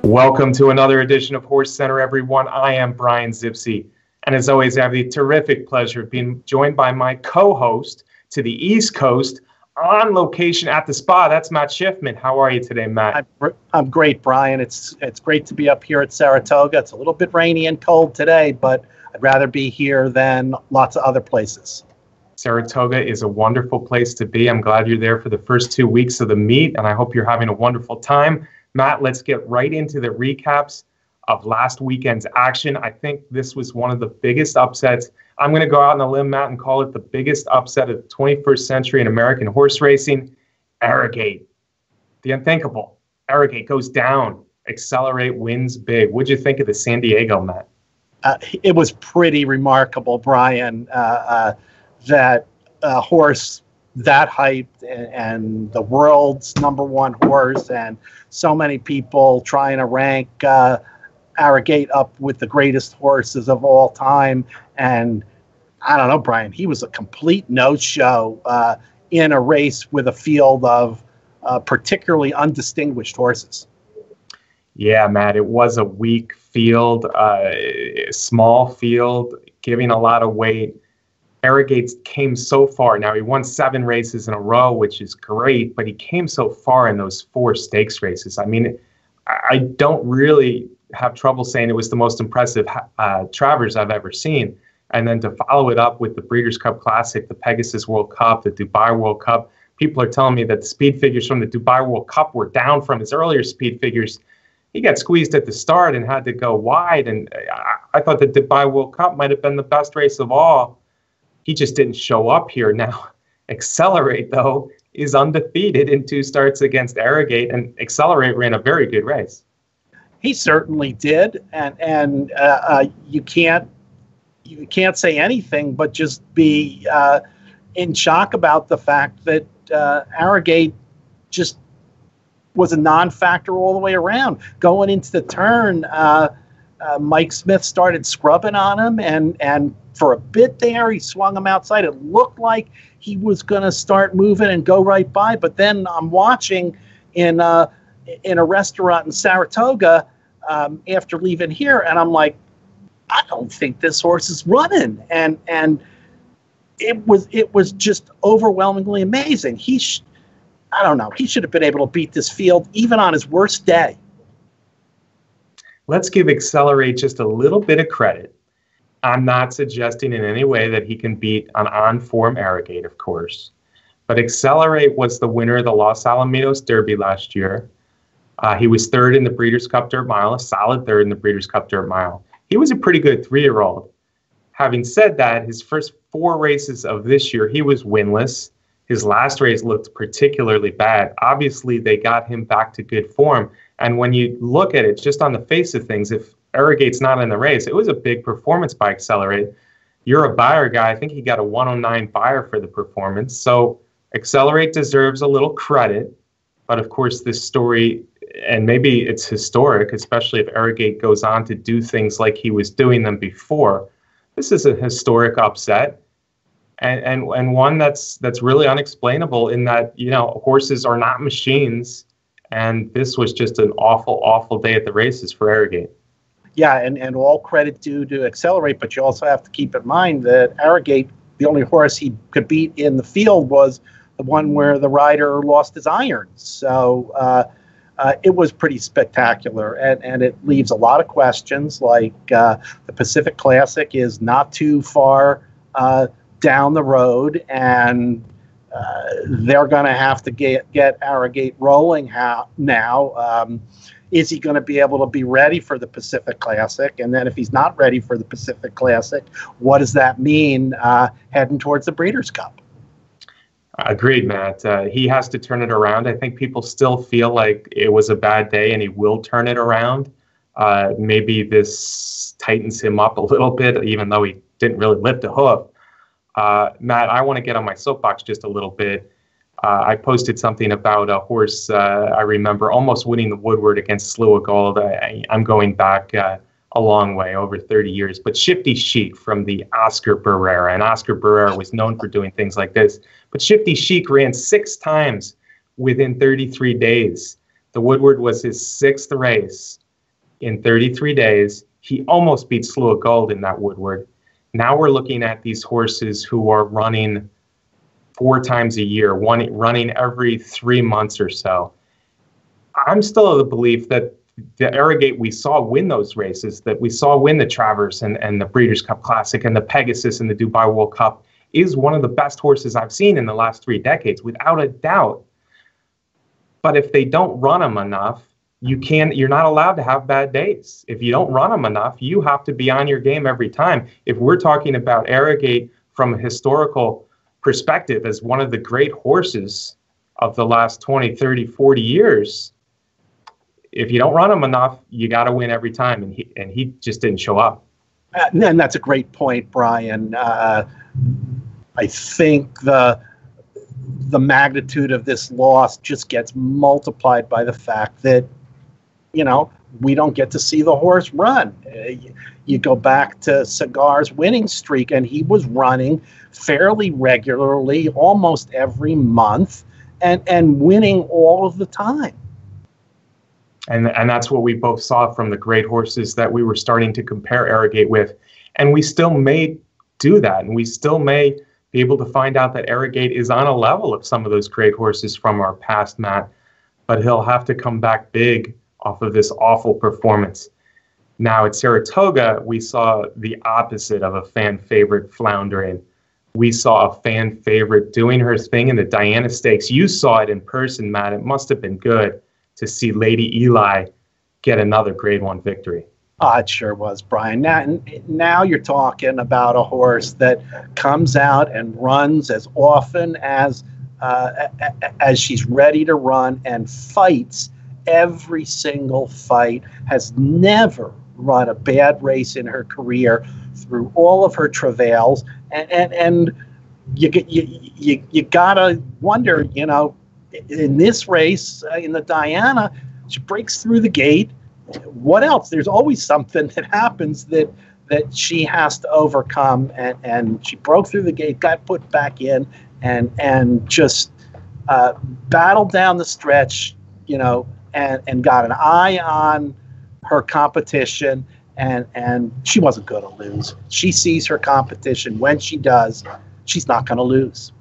Welcome to another edition of HorseCenter, everyone. I am Brian Zipsey, and as always, I have the terrific pleasure of being joined by my co-host to the East Coast on location at the spa. That's Matt Schiffman. How are you today, Matt? I'm great, Brian. It's great to be up here at Saratoga. It's a little bit rainy and cold today, but I'd rather be here than lots of other places. Saratoga is a wonderful place to be. I'm glad you're there for the first 2 weeks of the meet, and I hope you're having a wonderful time. Matt, let's get right into the recaps of last weekend's action. I think this was one of the biggest upsets. I'm going to go out on a limb, Matt, and call it the biggest upset of the 21st century in American horse racing. Arrogate. The unthinkable. Arrogate goes down. Accelerate wins big. What'd you think of the San Diego, Matt? It was pretty remarkable, Brian, that horse that hyped and the world's #1 horse, and so many people trying to rank Arrogate up with the greatest horses of all time. And I don't know, Brian, he was a complete no-show in a race with a field of particularly undistinguished horses. Yeah, Matt, it was a weak field, small field, giving a lot of weight. Arrogate came so far. Now, he won 7 races in a row, which is great, but he came so far in those 4 stakes races. I mean, I don't really have trouble saying it was the most impressive Travers I've ever seen. And then to follow it up with the Breeders' Cup Classic, the Pegasus World Cup, the Dubai World Cup, people are telling me that the speed figures from the Dubai World Cup were down from his earlier speed figures. He got squeezed at the start and had to go wide, and I thought the Dubai World Cup might have been the best race of all. He just didn't show up here. Now, Accelerate, though, is undefeated in 2 starts against Arrogate, and Accelerate ran a very good race. He certainly did, and you can't say anything but just be in shock about the fact that Arrogate just was a non-factor all the way around. Going into the turn, Mike Smith started scrubbing on him, and for a bit there, he swung him outside. It looked like he was going to start moving and go right by. But then I'm watching in a restaurant in Saratoga after leaving here, and I'm like, I don't think this horse is running. And it was just overwhelmingly amazing. I don't know. He should have been able to beat this field even on his worst day. Let's give Accelerate just a little bit of credit. I'm not suggesting in any way that he can beat an on-form Arrogate, of course. But Accelerate was the winner of the Los Alamitos Derby last year. He was 3rd in the Breeders' Cup Dirt Mile, a solid 3rd in the Breeders' Cup Dirt Mile. He was a pretty good 3-year-old. Having said that, his first 4 races of this year, he was winless. His last race looked particularly bad. Obviously, they got him back to good form. And when you look at it, just on the face of things, if Arrogate's not in the race, it was a big performance by Accelerate. You're a buyer guy. I think he got a 109 buyer for the performance. So Accelerate deserves a little credit. But of course, this story, and maybe it's historic, especially if Arrogate goes on to do things like he was doing them before. This is a historic upset. And one that's really unexplainable in that, you know, horses are not machines. And this was just an awful, awful day at the races for Arrogate. Yeah, and all credit due to Accelerate, but you also have to keep in mind that Arrogate, the only horse he could beat in the field was the one where the rider lost his irons. So it was pretty spectacular, and it leaves a lot of questions, like the Pacific Classic is not too far down the road, and they're going to have to get Arrogate rolling now. Is he going to be able to be ready for the Pacific Classic? And then if he's not ready for the Pacific Classic, what does that mean heading towards the Breeders' Cup? Agreed, Matt. He has to turn it around. I think people still feel like it was a bad day and he will turn it around. Maybe this tightens him up a little bit, even though he didn't really lift a hoof. Matt, I want to get on my soapbox just a little bit. I posted something about a horse I remember almost winning the Woodward against Slew of Gold. I'm going back a long way, over 30 years. But Shifty Chic from the Oscar Barrera, and Oscar Barrera was known for doing things like this. But Shifty Chic ran 6 times within 33 days. The Woodward was his 6th race. in 33 days. He almost beat Slew of Gold in that Woodward. Now we're looking at these horses who are running 4 times a year, running every 3 months or so. I'm still of the belief that the Arrogate we saw win those races, that we saw win the Travers and the Breeders' Cup Classic and the Pegasus and the Dubai World Cup, is one of the best horses I've seen in the last 3 decades, without a doubt. But if they don't run them enough, you're not allowed to have bad days. If you don't run them enough, you have to be on your game every time. If we're talking about Arrogate from a historical perspective as one of the great horses of the last 20, 30, 40 years, if you don't run him enough, you got to win every time. And he just didn't show up. And that's a great point, Brian. I think the magnitude of this loss just gets multiplied by the fact that, we don't get to see the horse run. You go back to Cigar's winning streak, and he was running fairly regularly, almost every month, and winning all of the time. And that's what we both saw from the great horses that we were starting to compare Arrogate with. And we still may do that, and we still may be able to find out that Arrogate is on a level of some of those great horses from our past, Matt. But he'll have to come back big off of this awful performance. Now at Saratoga, we saw the opposite of a fan favorite floundering. We saw a fan favorite doing her thing in the Diana Stakes. You saw it in person, Matt. It must have been good to see Lady Eli get another Grade 1 victory. Oh, it sure was, Brian. Now you're talking about a horse that comes out and runs as often as she's ready to run, and fights every single fight, has never run a bad race in her career through all of her travails. And you gotta wonder, in this race, in the Diana, she breaks through the gate. What else? There's always something that happens that she has to overcome, and she broke through the gate, got put back in, and just battled down the stretch, and got an eye on her competition, and she wasn't going to lose. She sees her competition. When she does, she's not going to lose.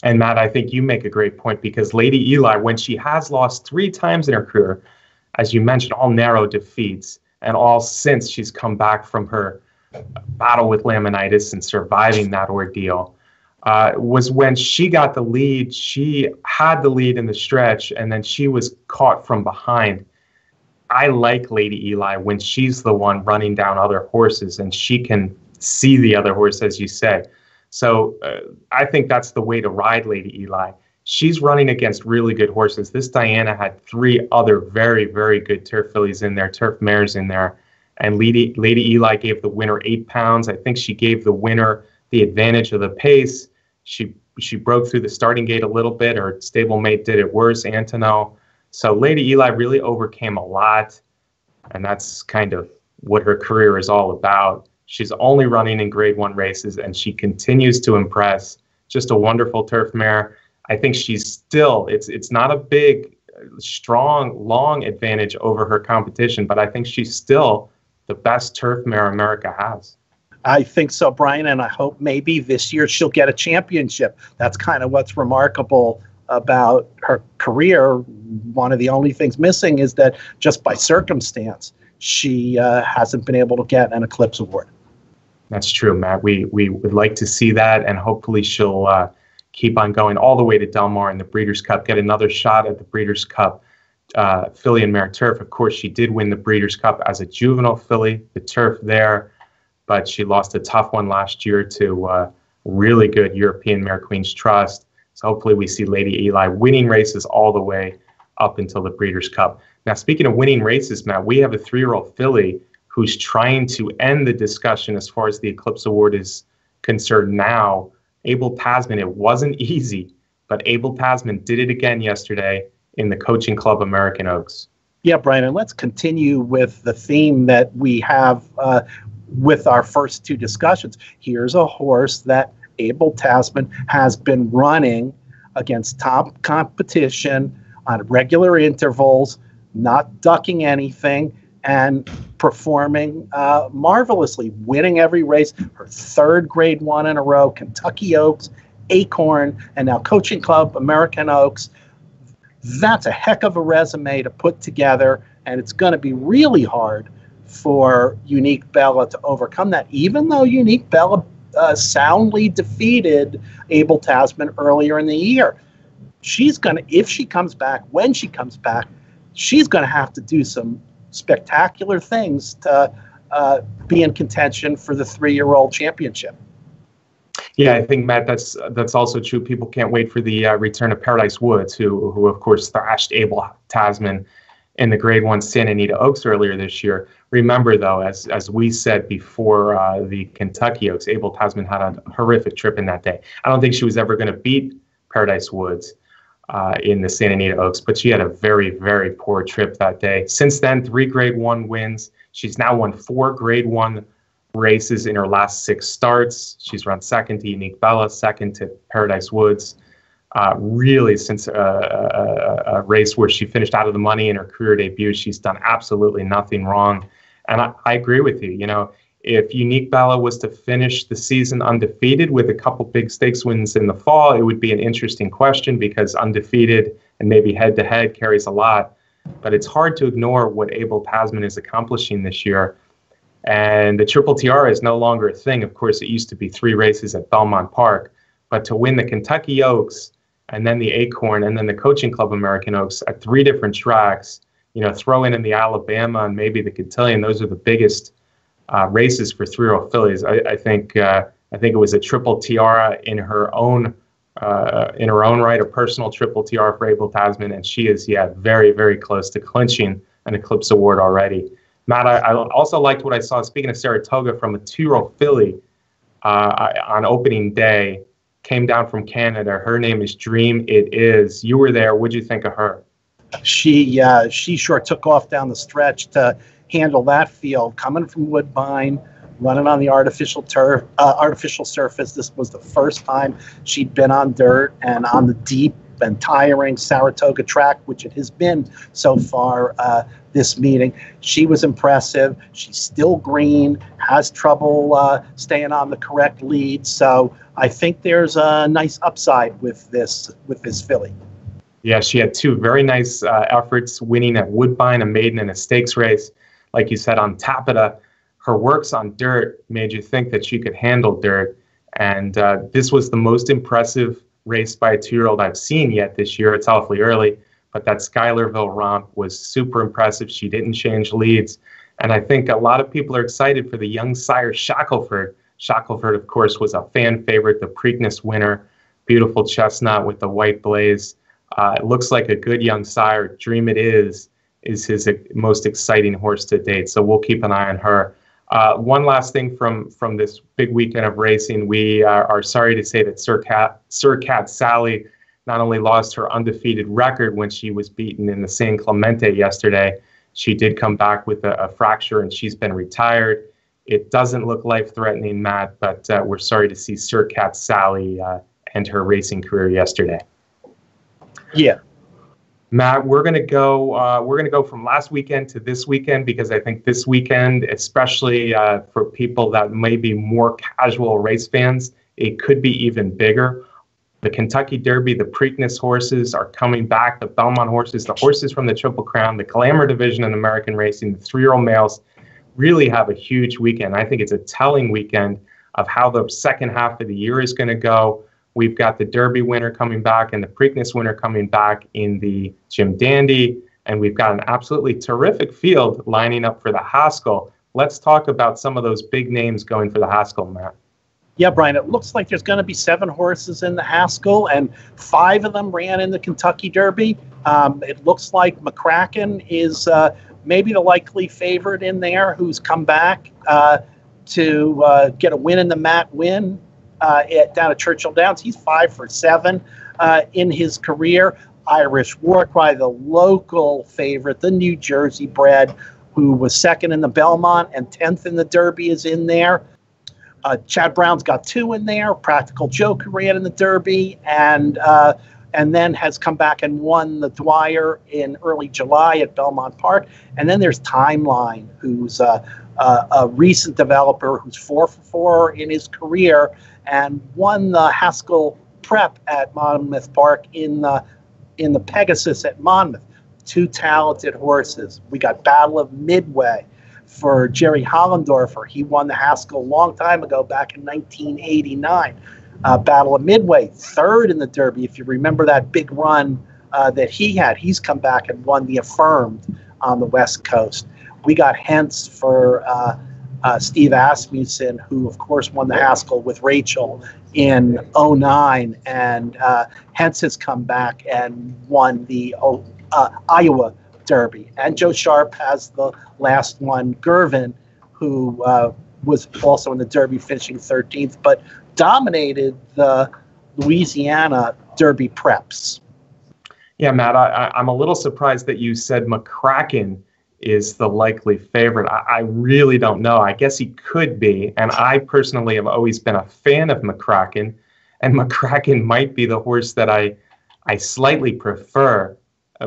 And Matt, I think you make a great point, because Lady Eli, when she has lost 3 times in her career, as you mentioned, all narrow defeats, and all since she's come back from her battle with laminitis and surviving that ordeal, was when she got the lead. She had the lead in the stretch, and then she was caught from behind. I like Lady Eli when she's the one running down other horses, and she can see the other horse, as you say. So I think that's the way to ride Lady Eli. She's running against really good horses. This Diana had 3 other very, very good turf fillies in there, turf mares in there. And Lady Eli gave the winner 8 pounds. I think she gave the winner the advantage of the pace. She broke through the starting gate a little bit. Her stablemate did it worse, Antonio. So Lady Eli really overcame a lot. And that's kind of what her career is all about. She's only running in Grade 1 races, and she continues to impress. Just a wonderful turf mare. I think she's still, it's not a big, strong, long advantage over her competition, but I think she's still the best turf mare America has. I think so, Brian, and I hope maybe this year she'll get a championship. That's kind of what's remarkable about her career. One of the only things missing is that just by circumstance, she hasn't been able to get an Eclipse Award. That's true, Matt. We would like to see that, and hopefully she'll keep on going all the way to Del Mar in the Breeders' Cup, get another shot at the Breeders' Cup filly and mare turf. Of course, she did win the Breeders' Cup as a juvenile filly, the turf there, but she lost a tough one last year to really good European Mare Queen's Trust. So hopefully we see Lady Eli winning races all the way up until the Breeders' Cup. Now, speaking of winning races, Matt, we have a 3-year-old filly who's trying to end the discussion as far as the Eclipse Award is concerned now. Abel Tasman, it wasn't easy, but Abel Tasman did it again yesterday in the Coaching Club American Oaks. Yeah, Brian, and let's continue with the theme that we have with our first 2 discussions. Here's a horse that Abel Tasman has been running against top competition on regular intervals, not ducking anything, and performing marvelously, winning every race. Her third Grade 1 in a row, Kentucky Oaks, Acorn, and now Coaching Club, American Oaks. That's a heck of a resume to put together, and it's going to be really hard for Unique Bella to overcome that, even though Unique Bella soundly defeated Abel Tasman earlier in the year. She's going to, if she comes back, when she comes back, she's going to have to do some spectacular things to be in contention for the 3-year-old championship. Yeah, I think, Matt, that's also true. People can't wait for the return of Paradise Woods, who of course thrashed Abel Tasman in the Grade 1 Santa Anita Oaks earlier this year. Remember, though, as we said before the Kentucky Oaks, Abel Tasman had a horrific trip in that day. I don't think she was ever going to beat Paradise Woods in the Santa Anita Oaks, but she had a very, very poor trip that day. Since then, 3 Grade 1 wins. She's now won 4 Grade 1 races in her last 6 starts. She's run second to Unique Bella, second to Paradise Woods. Really, since a race where she finished out of the money in her career debut, she's done absolutely nothing wrong. And I agree with you. You know, if Unique Bella was to finish the season undefeated with a couple big stakes wins in the fall, it would be an interesting question, because undefeated and maybe head-to-head carries a lot. But it's hard to ignore what Abel Tasman is accomplishing this year. And the Triple Tiara is no longer a thing. Of course, it used to be 3 races at Belmont Park. But to win the Kentucky Oaks and then the Acorn and then the Coaching Club American Oaks at 3 different tracks, you know, throw in the Alabama and maybe the Cotillion, those are the biggest races for 3-year-old fillies. I think it was a Triple Tiara in her own right, a personal Triple Tiara for Abel Tasman, and she is, very, very close to clinching an Eclipse Award already. Matt, I also liked what I saw, speaking of Saratoga, from a 2-year-old filly on opening day, came down from Canada. Her name is Dream It Is. You were there. What'd you think of her? She sure took off down the stretch to handle that field, coming from Woodbine, running on the artificial surface. This was the first time she'd been on dirt and on the deep and tiring Saratoga track, which it has been so far this meeting. She was impressive. She's still green, has trouble staying on the correct lead. So I think there's a nice upside with this filly. Yeah, she had 2 very nice efforts, winning at Woodbine, a maiden and a stakes race. Like you said, on Tapeta, her works on dirt made you think that she could handle dirt. And this was the most impressive race by a 2-year-old I've seen yet this year. It's awfully early, but that Schuylerville romp was super impressive. She didn't change leads. And I think a lot of people are excited for the young sire Shackelford. Shackelford, of course, was a fan favorite, the Preakness winner, beautiful chestnut with the white blaze. It looks like a good young sire. Dream It Is his most exciting horse to date. So we'll keep an eye on her. One last thing from this big weekend of racing, we are sorry to say that Sir Cat Sally not only lost her undefeated record when she was beaten in the San Clemente yesterday, she did come back with a fracture and she's been retired. It doesn't look life-threatening, Matt, but we're sorry to see Sir Cat Sally end her racing career yesterday. Yeah. Matt, we're gonna go from last weekend to this weekend, because I think this weekend, especially for people that may be more casual race fans, it could be even bigger. The Kentucky Derby, the Preakness horses are coming back. The Belmont horses, the horses from the Triple Crown, the Glamour division in American racing, the 3-year-old males really have a huge weekend. I think it's a telling weekend of how the second half of the year is going to go. We've got the Derby winner coming back and the Preakness winner coming back in the Jim Dandy. And we've got an absolutely terrific field lining up for the Haskell. Let's talk about some of those big names going for the Haskell, Matt. Yeah, Brian, it looks like there's going to be 7 horses in the Haskell, and 5 of them ran in the Kentucky Derby. It looks like McCracken is maybe the likely favorite in there, who's come back to get a win in the Matt Win down at Churchill Downs. He's 5 for 7 in his career. Irish War Cry, the local favorite, the New Jersey bred, who was 2nd in the Belmont and 10th in the Derby, is in there. Chad Brown's got 2 in there. Practical Joke, who ran in the Derby, and and then has come back and won the Dwyer in early July at Belmont Park. And then there's Timeline, who's a recent developer who's 4-for-4 in his career and won the Haskell Prep at Monmouth Park in the Pegasus at Monmouth. Two talented horses. We got Battle of Midway for Jerry Hollendorfer. He won the Haskell a long time ago, back in 1989. Battle of Midway, third in the Derby. If you remember that big run that he had, he's come back and won the Affirmed on the West Coast. We got Hence for Steve Asmussen, who, of course, won the Haskell with Rachel in 2009. And Hence has come back and won the Iowa Derby. And Joe Sharp has the last one, Gervin, who was also in the Derby, finishing 13th, but dominated the Louisiana Derby preps. Yeah, Matt, I'm a little surprised that you said McCracken is the likely favorite. I really don't know. I guess he could be. And I personally have always been a fan of McCracken. And McCracken might be the horse that I slightly prefer.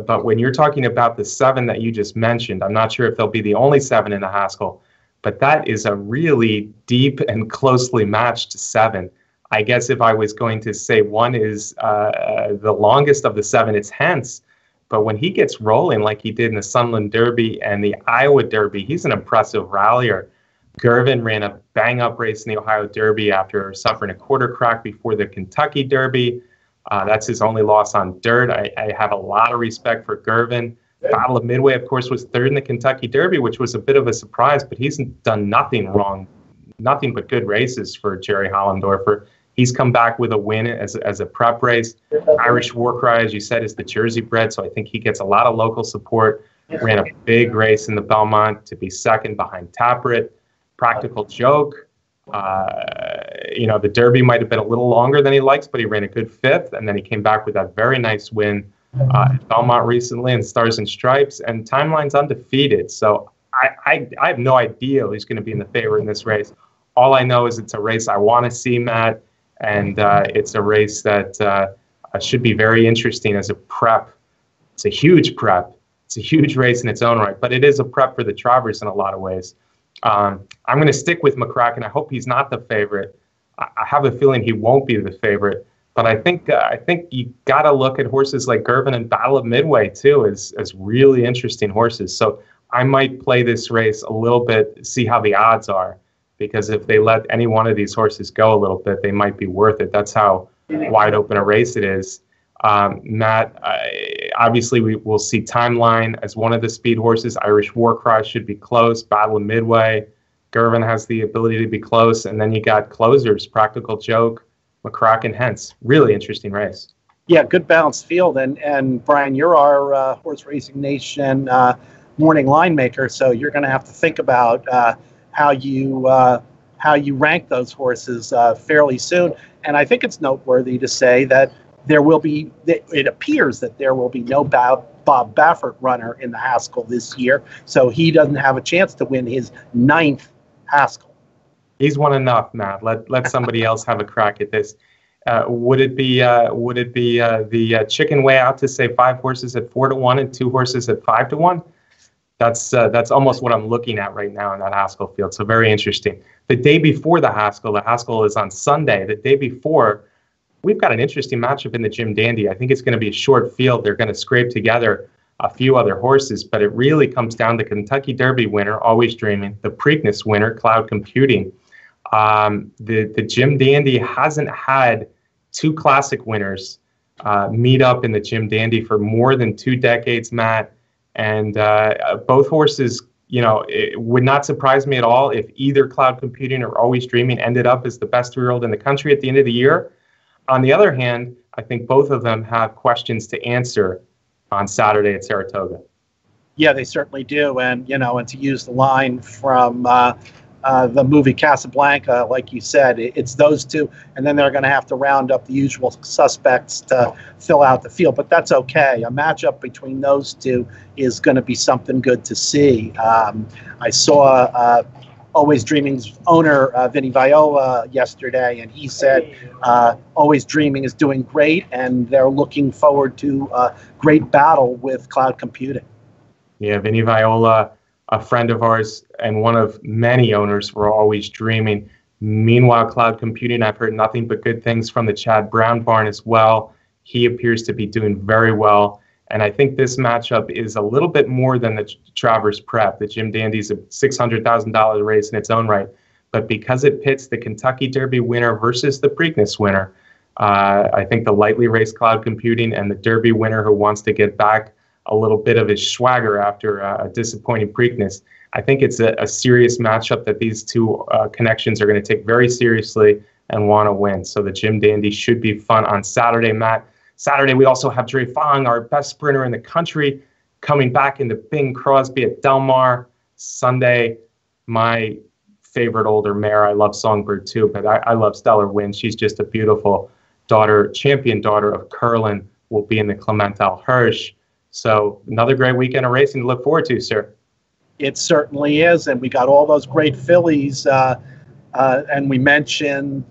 But when you're talking about the 7 that you just mentioned, I'm not sure if they'll be the only 7 in the Haskell, but that is a really deep and closely matched 7. I guess if I was going to say one is the longest of the 7, it's Hence. But when he gets rolling like he did in the Sunland Derby and the Iowa Derby, he's an impressive rallier. Gervin ran a bang-up race in the Ohio Derby after suffering a quarter crack before the Kentucky Derby. That's his only loss on dirt. I have a lot of respect for Gervin. Battle of Midway, of course, was third in the Kentucky Derby, which was a bit of a surprise, but he's done nothing wrong, nothing but good races for Jerry Hollendorfer. He's come back with a win as a prep race. Irish Warcry, as you said, is the Jersey bred, so I think he gets a lot of local support. Ran a big race in the Belmont to be second behind Taprit. Practical Joke. The Derby might have been a little longer than he likes, but he ran a good 5th, and then he came back with that very nice win at Belmont recently in Stars and Stripes, and Timeline's undefeated. So I have no idea who's going to be in the favor in this race. All I know is it's a race I want to see, Matt, and it's a race that should be very interesting as a prep. It's a huge prep. It's a huge race in its own right, but it is a prep for the Travers in a lot of ways. I'm going to stick with McCracken. I hope he's not the favorite. I have a feeling he won't be the favorite, but I think you got to look at horses like Gervin and Battle of Midway too as really interesting horses. So I might play this race a little bit, see how the odds are, because if they let any one of these horses go a little bit, they might be worth it. That's how wide open a race it is. Matt, obviously we will see Timeline as one of the speed horses. Irish Warcry should be close. Battle of Midway. Gervin has the ability to be close. And then you got closers, Practical Joke, McCracken, Hence. Really interesting race. Yeah, good balanced field. And Brian, you're our Horse Racing Nation morning line maker, so you're going to have to think about how you rank those horses fairly soon. And I think it's noteworthy to say that it appears that there will be no Bob Baffert runner in the Haskell this year, so he doesn't have a chance to win his 9th Haskell. He's won enough, Matt. Let somebody else have a crack at this. Would it be the chicken way out to say 5 horses at 4-1 and 2 horses at 5-1? That's almost what I'm looking at right now in that Haskell field. So very interesting. The day before the Haskell is on Sunday. The day before, we've got an interesting matchup in the Jim Dandy. I think it's going to be a short field. They're going to scrape together a few other horses, but it really comes down to Kentucky Derby winner, Always Dreaming, the Preakness winner, Cloud Computing. The Jim Dandy hasn't had 2 classic winners meet up in the Jim Dandy for more than 2 decades, Matt. And both horses, it would not surprise me at all if either Cloud Computing or Always Dreaming ended up as the best 3-year-old in the country at the end of the year. On the other hand, I think both of them have questions to answer on Saturday at Saratoga. Yeah, they certainly do. And, and to use the line from the movie Casablanca, like you said, it's those 2. And then they're going to have to round up the usual suspects to fill out the field. But that's okay. A matchup between those 2 is going to be something good to see. I saw Always Dreaming's owner, Vinny Viola, yesterday, and he said Always Dreaming is doing great, and they're looking forward to a great battle with cloud computing. Yeah, Vinny Viola, a friend of ours and one of many owners for Always Dreaming. Meanwhile, cloud computing, I've heard nothing but good things from the Chad Brown barn as well. He appears to be doing very well. And I think this matchup is a little bit more than the Travers Prep. The Jim Dandy's a $600,000 race in its own right. But because it pits the Kentucky Derby winner versus the Preakness winner, I think the lightly raced cloud computing and the Derby winner who wants to get back a little bit of his swagger after a disappointing Preakness, I think it's a serious matchup that these two connections are going to take very seriously and want to win. So the Jim Dandy should be fun on Saturday, Matt. Saturday, we also have Dre Fong, our best sprinter in the country, coming back into Bing Crosby at Del Mar. Sunday, my favorite older mare. I love Songbird too, but I love Stellar Wind. She's just a beautiful daughter, champion daughter of Curlin, will be in the Clementel Hirsch. So another great weekend of racing to look forward to, sir. It certainly is, and we got all those great fillies, and we mentioned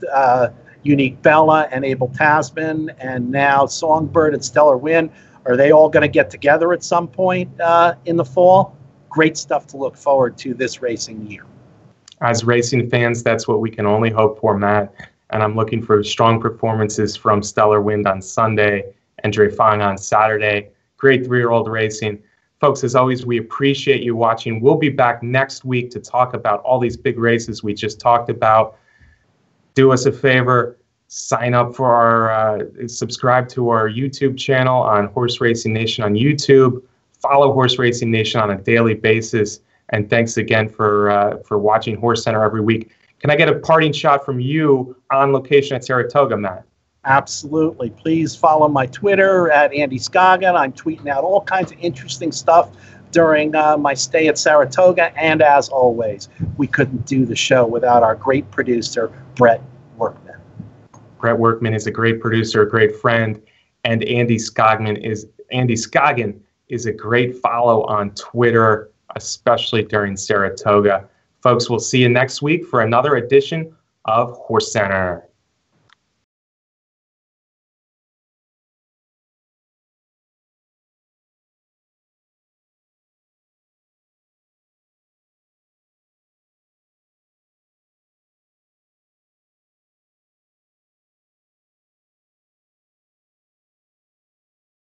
Unique Bella and Abel Tasman, and now Songbird and Stellar Wind. Are they all going to get together at some point in the fall? Great stuff to look forward to this racing year. As racing fans, that's what we can only hope for, Matt. And I'm looking for strong performances from Stellar Wind on Sunday and Dre Fong on Saturday. Great 3-year-old racing. Folks, as always, we appreciate you watching. We'll be back next week to talk about all these big races we just talked about. Do us a favor, sign up for our, subscribe to our YouTube channel on Horse Racing Nation on YouTube. Follow Horse Racing Nation on a daily basis. And thanks again for watching HorseCenter every week. Can I get a parting shot from you on location at Saratoga, Matt? Absolutely. Please follow my Twitter at Andy Scoggin. I'm tweeting out all kinds of interesting stuff during my stay at Saratoga. And as always, we couldn't do the show without our great producer, Brett Workman. Brett Workman is a great producer, a great friend, and Andy Scoggin is a great follow on Twitter, especially during Saratoga. Folks, we'll see you next week for another edition of HorseCenter.